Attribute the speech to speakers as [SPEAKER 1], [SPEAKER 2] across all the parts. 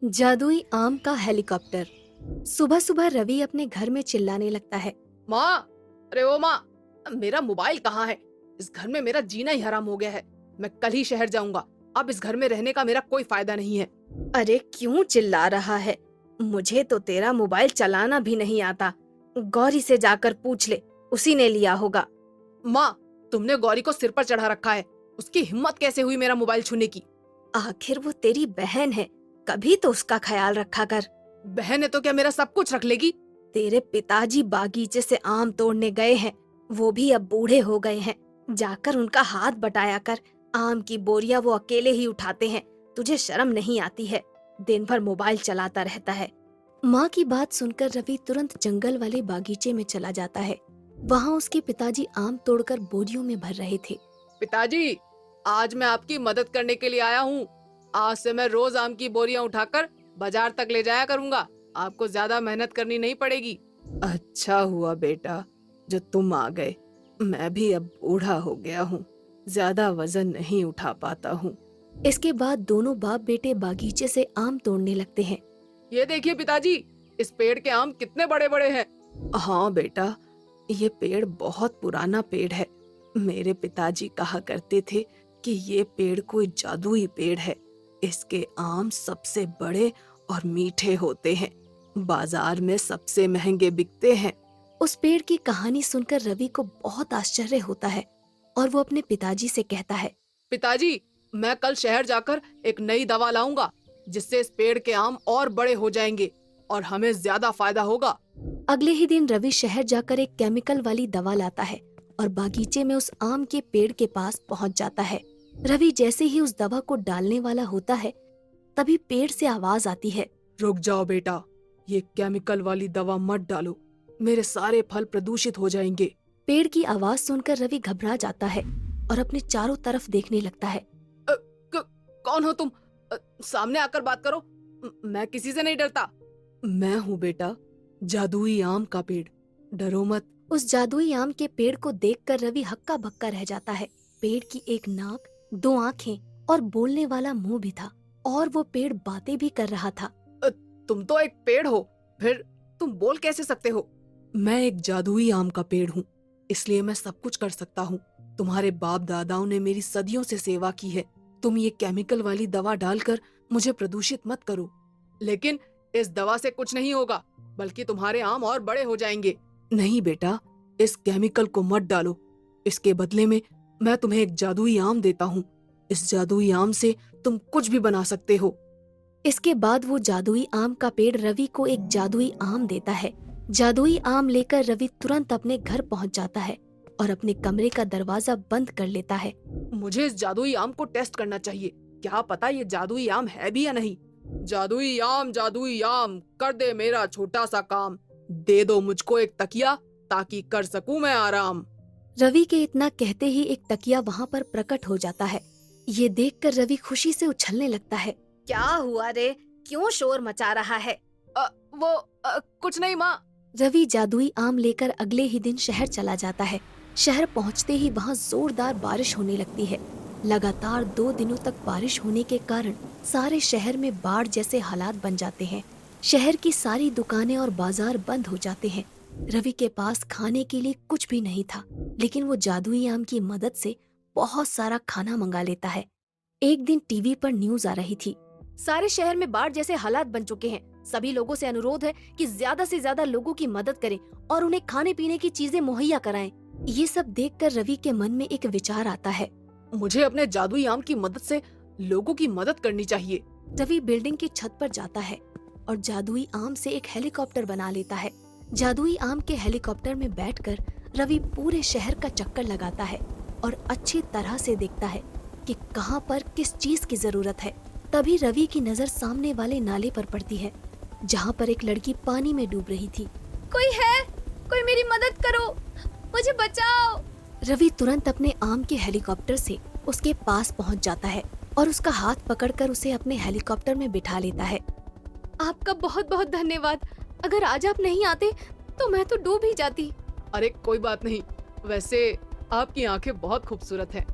[SPEAKER 1] जादुई आम का हेलीकॉप्टर। सुबह सुबह रवि अपने घर में चिल्लाने लगता है।
[SPEAKER 2] माँ, अरे ओ माँ, मेरा मोबाइल कहाँ है? इस घर में मेरा जीना ही हराम हो गया है। मैं कल ही शहर जाऊंगा। अब इस घर में रहने का मेरा कोई फायदा नहीं है।
[SPEAKER 1] अरे क्यों चिल्ला रहा है? मुझे तो तेरा मोबाइल चलाना भी नहीं आता। गौरी से जाकर पूछ ले, उसी ने लिया होगा।
[SPEAKER 2] माँ, तुमने गौरी को सिर पर चढ़ा रखा है। उसकी हिम्मत कैसे हुई मेरा मोबाइल छूने की?
[SPEAKER 1] आखिर वो तेरी बहन है, कभी तो उसका ख्याल रखा कर।
[SPEAKER 2] बहन है तो क्या मेरा सब कुछ रख लेगी?
[SPEAKER 1] तेरे पिताजी बागीचे से आम तोड़ने गए हैं, वो भी अब बूढ़े हो गए हैं। जाकर उनका हाथ बटाया कर। आम की बोरियां वो अकेले ही उठाते हैं, तुझे शर्म नहीं आती है? दिन भर मोबाइल चलाता रहता है। माँ की बात सुनकर रवि तुरंत जंगल वाले बागीचे में चला जाता है। वहाँ उसके पिताजी आम तोड़कर बोरियों में भर रहे थे।
[SPEAKER 2] पिताजी, आज मैं आपकी मदद करने के लिए आया हूँ। आज से मैं रोज आम की बोरियां उठाकर बाजार तक ले जाया करूंगा। आपको ज्यादा मेहनत करनी नहीं पड़ेगी। अच्छा हुआ बेटा जो तुम आ गए। मैं भी अब बूढ़ा हो गया हूँ, ज्यादा वजन नहीं उठा पाता हूँ।
[SPEAKER 1] इसके बाद दोनों बाप बेटे बागीचे से आम तोड़ने लगते हैं।
[SPEAKER 2] ये देखिए पिताजी, इस पेड़ के आम कितने बड़े बड़े हैं। हाँ बेटा, ये पेड़ बहुत पुराना पेड़ है। मेरे पिताजी कहा करते थे कि ये पेड़ कोई जादुई पेड़ है। इसके आम सबसे बड़े और मीठे होते हैं। बाजार में सबसे महंगे बिकते हैं।
[SPEAKER 1] उस पेड़ की कहानी सुनकर रवि को बहुत आश्चर्य होता है और वो अपने पिताजी से कहता है।
[SPEAKER 2] पिताजी, मैं कल शहर जाकर एक नई दवा लाऊंगा, जिससे इस पेड़ के आम और बड़े हो जाएंगे और हमें ज्यादा फायदा होगा।
[SPEAKER 1] अगले ही दिन रवि शहर जाकर एक केमिकल वाली दवा लाता है और बागीचे में उस आम के पेड़ के पास पहुंच जाता है। रवि जैसे ही उस दवा को डालने वाला होता है, तभी पेड़ से आवाज आती है।
[SPEAKER 2] रुक जाओ बेटा, ये केमिकल वाली दवा मत डालो, मेरे सारे फल प्रदूषित हो जाएंगे।
[SPEAKER 1] पेड़ की आवाज सुनकर रवि घबरा जाता है और अपने चारों तरफ देखने लगता है।
[SPEAKER 2] कौन हो तुम? सामने आकर बात करो। मैं किसी से नहीं डरता। मैं हूँ बेटा, जादुई आम का पेड़। डरो मत।
[SPEAKER 1] उस जादुई आम के पेड़ को देखकर रवि हक्का बक्का रह जाता है। पेड़ की एक नाक, दो आंखें और बोलने वाला मुंह भी था, और वो पेड़ बातें भी कर रहा था।
[SPEAKER 2] तुम तो एक पेड़ हो, फिर तुम बोल कैसे सकते हो? मैं एक जादुई आम का पेड़ हूँ, इसलिए मैं सब कुछ कर सकता हूँ। तुम्हारे बाप दादाओं ने मेरी सदियों से सेवा की है। तुम ये केमिकल वाली दवा डालकर मुझे प्रदूषित मत करो। लेकिन इस दवा से कुछ नहीं होगा, बल्कि तुम्हारे आम और बड़े हो जाएंगे। नहीं बेटा, इस केमिकल को मत डालो। इसके बदले में मैं तुम्हें एक जादुई आम देता हूँ। इस जादुई आम से तुम कुछ भी बना सकते हो।
[SPEAKER 1] इसके बाद वो जादुई आम का पेड़ रवि को एक जादुई आम देता है। जादुई आम लेकर रवि तुरंत अपने घर पहुंच जाता है और अपने कमरे का दरवाजा बंद कर लेता है।
[SPEAKER 2] मुझे इस जादुई आम को टेस्ट करना चाहिए। क्या पता ये जादुई आम है भी या नहीं। जादुई आम कर दे मेरा छोटा सा काम। दे दो मुझको एक तकिया, ताकि कर सकूं मैं आराम।
[SPEAKER 1] रवि के इतना कहते ही एक तकिया वहाँ पर प्रकट हो जाता है। ये देखकर रवि खुशी से उछलने लगता है। क्या हुआ रे? क्यों शोर मचा रहा है?
[SPEAKER 2] कुछ नहीं माँ।
[SPEAKER 1] रवि जादुई आम लेकर अगले ही दिन शहर चला जाता है। शहर पहुंचते ही वहां जोरदार बारिश होने लगती है। लगातार 2 दिनों तक बारिश होने के कारण सारे शहर में बाढ़ जैसे हालात बन जाते हैं। शहर की सारी दुकानें और बाजार बंद हो जाते हैं। रवि के पास खाने के लिए कुछ भी नहीं था, लेकिन वो जादुई आम की मदद से बहुत सारा खाना मंगा लेता है। एक दिन टीवी पर न्यूज आ रही थी। सारे शहर में बाढ़ जैसे हालात बन चुके हैं। सभी लोगों से अनुरोध है कि ज्यादा से ज्यादा लोगों की मदद करें और उन्हें खाने पीने की चीजें मुहैया कराएं। ये सब देखकर रवि के मन में एक विचार आता है।
[SPEAKER 2] मुझे अपने जादुई आम की मदद से लोगों की मदद करनी चाहिए।
[SPEAKER 1] रवि बिल्डिंग की छत पर जाता है और जादुई आम से एक हेलीकॉप्टर बना लेता है। जादुई आम के हेलीकॉप्टर में बैठकर रवि पूरे शहर का चक्कर लगाता है और अच्छी तरह से देखता है कि कहाँ पर किस चीज की जरूरत है। तभी रवि की नजर सामने वाले नाले पर पड़ती है, जहाँ पर एक लड़की पानी में डूब रही थी। कोई है? कोई मेरी मदद करो, मुझे बचाओ। रवि तुरंत अपने आम के हेलीकॉप्टर से उसके पास पहुँच जाता है और उसका हाथ पकड़कर उसे अपने हेलीकॉप्टर में बिठा लेता है। आपका बहुत बहुत धन्यवाद। अगर आज आप नहीं आते तो मैं तो डूब ही जाती।
[SPEAKER 2] अरे कोई बात नहीं, वैसे आपकी आंखें बहुत खूबसूरत हैं।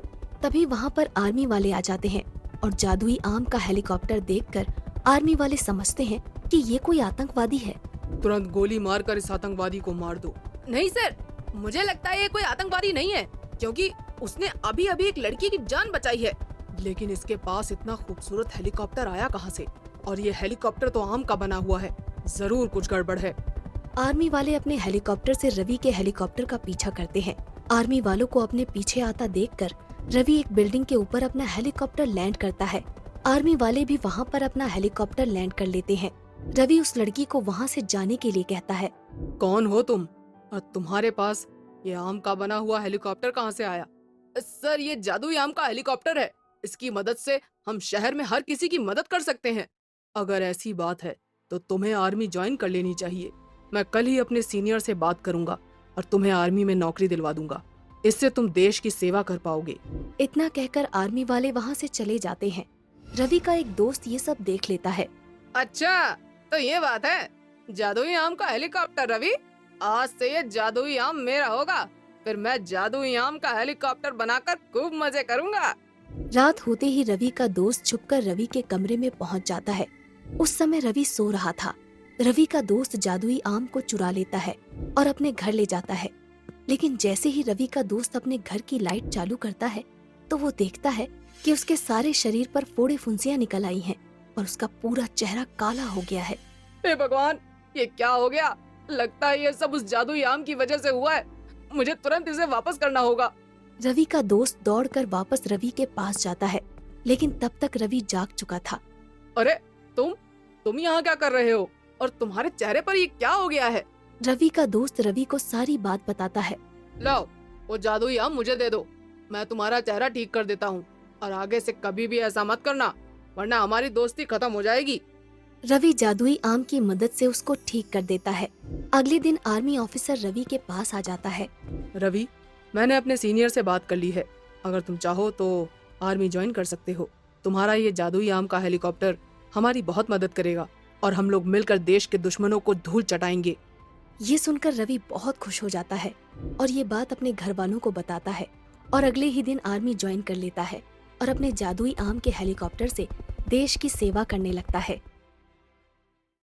[SPEAKER 1] तभी वहाँ पर आर्मी वाले आ जाते हैं और जादुई आम का हेलीकॉप्टर देखकर आर्मी वाले समझते हैं कि ये कोई आतंकवादी है।
[SPEAKER 2] तुरंत गोली मारकर इस आतंकवादी को मार दो। नहीं सर, मुझे लगता है ये कोई आतंकवादी नहीं है, क्योंकि उसने अभी अभी एक लड़की की जान बचाई है। लेकिन इसके पास इतना खूबसूरत हेलीकॉप्टर आया कहाँ से? और ये हेलीकॉप्टर तो आम का बना हुआ है, जरूर कुछ गड़बड़ है।
[SPEAKER 1] आर्मी वाले अपने हेलीकॉप्टर से रवि के हेलीकॉप्टर का पीछा करते हैं। आर्मी वालों को अपने पीछे आता देखकर रवि एक बिल्डिंग के ऊपर अपना हेलीकॉप्टर लैंड करता है। आर्मी वाले भी वहाँ पर अपना हेलीकॉप्टर लैंड कर लेते हैं। रवि उस लड़की को वहाँ से जाने के लिए कहता है।
[SPEAKER 2] कौन हो तुम और तुम्हारे पास ये आम का बना हुआ हेलीकॉप्टर कहाँ से आया? सर, ये जादुई आम का हेलीकॉप्टर है। इसकी मदद से हम शहर में हर किसी की मदद कर सकते हैं। अगर ऐसी बात है तो तुम्हें आर्मी ज्वाइन कर लेनी चाहिए। मैं कल ही अपने सीनियर से बात करूंगा और तुम्हें आर्मी में नौकरी दिलवा दूंगा। इससे तुम देश की सेवा कर पाओगे।
[SPEAKER 1] इतना कहकर आर्मी वाले वहाँ से चले जाते हैं। रवि का एक दोस्त ये सब देख लेता है।
[SPEAKER 2] अच्छा, तो ये बात है। जादुई आम का हेलीकॉप्टर रवि, आज से ये जादुई आम मेरा होगा। फिर मैं जादुई आम का हेलीकॉप्टर बनाकर खूब मजे करूंगा।
[SPEAKER 1] रात होते ही रवि का दोस्त छुपकर रवि के कमरे में पहुंच जाता है। उस समय रवि सो रहा था। रवि का दोस्त जादुई आम को चुरा लेता है और अपने घर ले जाता है। लेकिन जैसे ही रवि का दोस्त अपने घर की लाइट चालू करता है तो वो देखता है कि उसके सारे शरीर पर फोड़े फुंसियां निकल आई हैं और उसका पूरा चेहरा काला हो गया है।
[SPEAKER 2] हे भगवान, ये क्या हो गया? लगता है ये सब उस जादुई आम की वजह से हुआ है। मुझे तुरंत इसे वापस करना होगा।
[SPEAKER 1] रवि का दोस्त दौड़कर वापस रवि के पास जाता है, लेकिन तब तक रवि जाग चुका था।
[SPEAKER 2] अरे तुम यहाँ क्या कर रहे हो? और तुम्हारे चेहरे पर ये क्या हो गया है?
[SPEAKER 1] रवि का दोस्त रवि को सारी बात बताता है।
[SPEAKER 2] लाओ, वो जादुई आम मुझे दे दो। मैं तुम्हारा चेहरा ठीक कर देता हूँ। और आगे से कभी भी ऐसा मत करना, वरना हमारी दोस्ती खत्म हो जाएगी।
[SPEAKER 1] रवि जादुई आम की मदद से उसको ठीक कर देता है। अगले दिन आर्मी ऑफिसर रवि के पास आ जाता है।
[SPEAKER 2] रवि, मैंने अपने सीनियर से बात कर ली है। अगर तुम चाहो तो आर्मी ज्वाइन कर सकते हो। तुम्हारा ये जादुई आम का हेलीकॉप्टर हमारी बहुत मदद करेगा और हम लोग मिलकर देश के दुश्मनों को धूल चटाएंगे।
[SPEAKER 1] ये सुनकर रवि बहुत खुश हो जाता है और ये बात अपने घर वालों को बताता है और अगले ही दिन आर्मी ज्वाइन कर लेता है और अपने जादुई आम के हेलीकॉप्टर से देश की सेवा करने लगता है।